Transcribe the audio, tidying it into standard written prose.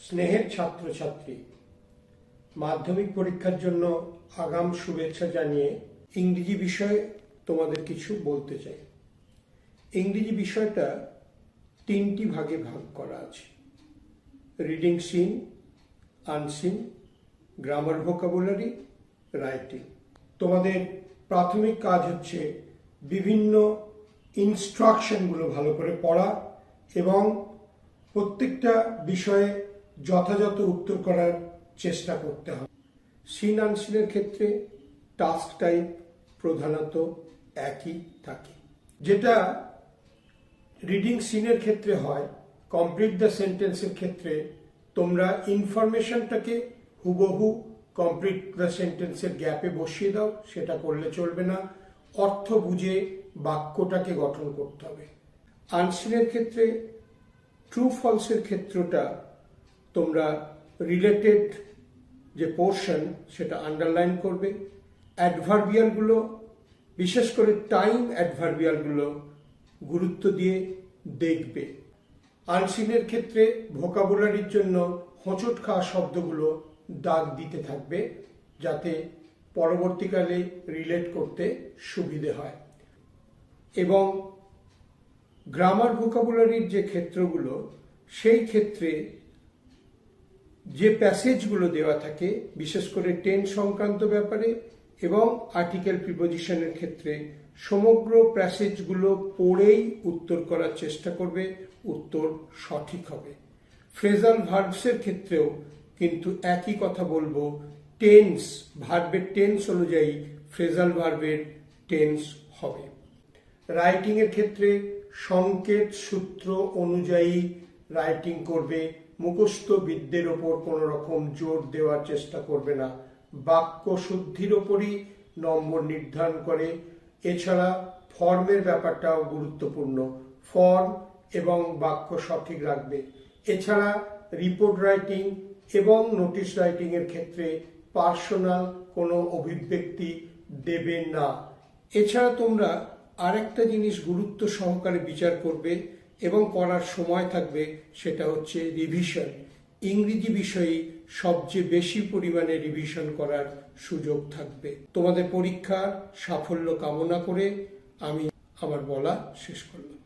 স্নেহের ছাত্রছাত্রী, মাধ্যমিক পরীক্ষার জন্য আগাম শুভেচ্ছা জানিয়ে ইংরেজি বিষয়ে তোমাদের কিছু বলতে চাই। ইংরেজি বিষয়টা তিনটি ভাগে ভাগ করা আছে: reading seen, unseen, grammar, vocabulary, writing. তোমাদের প্রাথমিক কাজ হচ্ছে বিভিন্ন ইনস্ট্রাকশনগুলো ভালো করে পড়া এবং প্রত্যেকটা বিষয়ে যথাযথ উত্তর করার চেষ্টা করতে হবে। সিন আনসিনের ক্ষেত্রে টাস্ক টাইপ প্রধানত একই থাকে। যেটা রিডিং সিনের ক্ষেত্রে হয়, কমপ্লিট দ্য সেন্টেন্সের ক্ষেত্রে তোমরা ইনফরমেশনটাকে হুবহু কমপ্লিট দ্য সেন্টেন্সের গ্যাপে বসিয়ে দাও, সেটা করলে চলবে না। অর্থ বুঝে বাক্যটাকে গঠন করতে হবে। আনসিনের ক্ষেত্রে ট্রু ফলসের ক্ষেত্রটা তোমরা রিলেটেড যে পোর্শন সেটা আন্ডারলাইন করবে। অ্যাডভার্বিয়ালগুলো, বিশেষ করে টাইম অ্যাডভার্বিয়ালগুলো গুরুত্ব দিয়ে দেখবে। আনসিনের ক্ষেত্রে ভোকাবুলারির জন্য হোঁচট খাওয়া শব্দগুলো দাগ দিতে থাকবে, যাতে পরবর্তীকালে রিলেট করতে সুবিধে হয়। এবং গ্রামার ভোকাবুলারির যে ক্ষেত্রগুলো, সেই ক্ষেত্রে যে প্যাসেজগুলো দেওয়া থাকে, বিশেষ করে টেন্স সংক্রান্ত ব্যাপারে এবং আর্টিকেল প্রিপোজিশনের ক্ষেত্রে সমগ্র প্যাসেজগুলো পড়েই উত্তর করার চেষ্টা করবে, উত্তর সঠিক হবে। ফ্রেজাল ভার্বসের ক্ষেত্রেও কিন্তু একই কথা বলবো, টেন্স, ভার্বের টেন্স অনুযায়ী ফ্রেজাল ভার্বের টেন্স হবে। রাইটিংয়ের ক্ষেত্রে সংকেত সূত্র অনুযায়ী রাইটিং করবে, মুখস্থ বিদ্যের ওপর কোনো রকম জোর দেওয়ার চেষ্টা করবে না। বাক্য শুদ্ধির ওপরই নম্বর নির্ধারণ করে। এছাড়া ফর্মের ব্যাপারটাও গুরুত্বপূর্ণ, ফর্ম এবং বাক্য সঠিক রাখবে। এছাড়া রিপোর্ট রাইটিং এবং নোটিশ রাইটিং এর ক্ষেত্রে পার্সোনাল কোনো অভিব্যক্তি দেবে না। এছাড়া তোমরা আরেকটা জিনিস গুরুত্ব সহকারে বিচার করবে এবং করার সময় থাকবে, সেটা হচ্ছে রিভিশন। ইংরেজি বিষয়ে সবচেয়ে বেশি পরিমাণে রিভিশন করার সুযোগ থাকবে। তোমাদের পরীক্ষার সাফল্য কামনা করে আমি আমার বলা শেষ করলাম।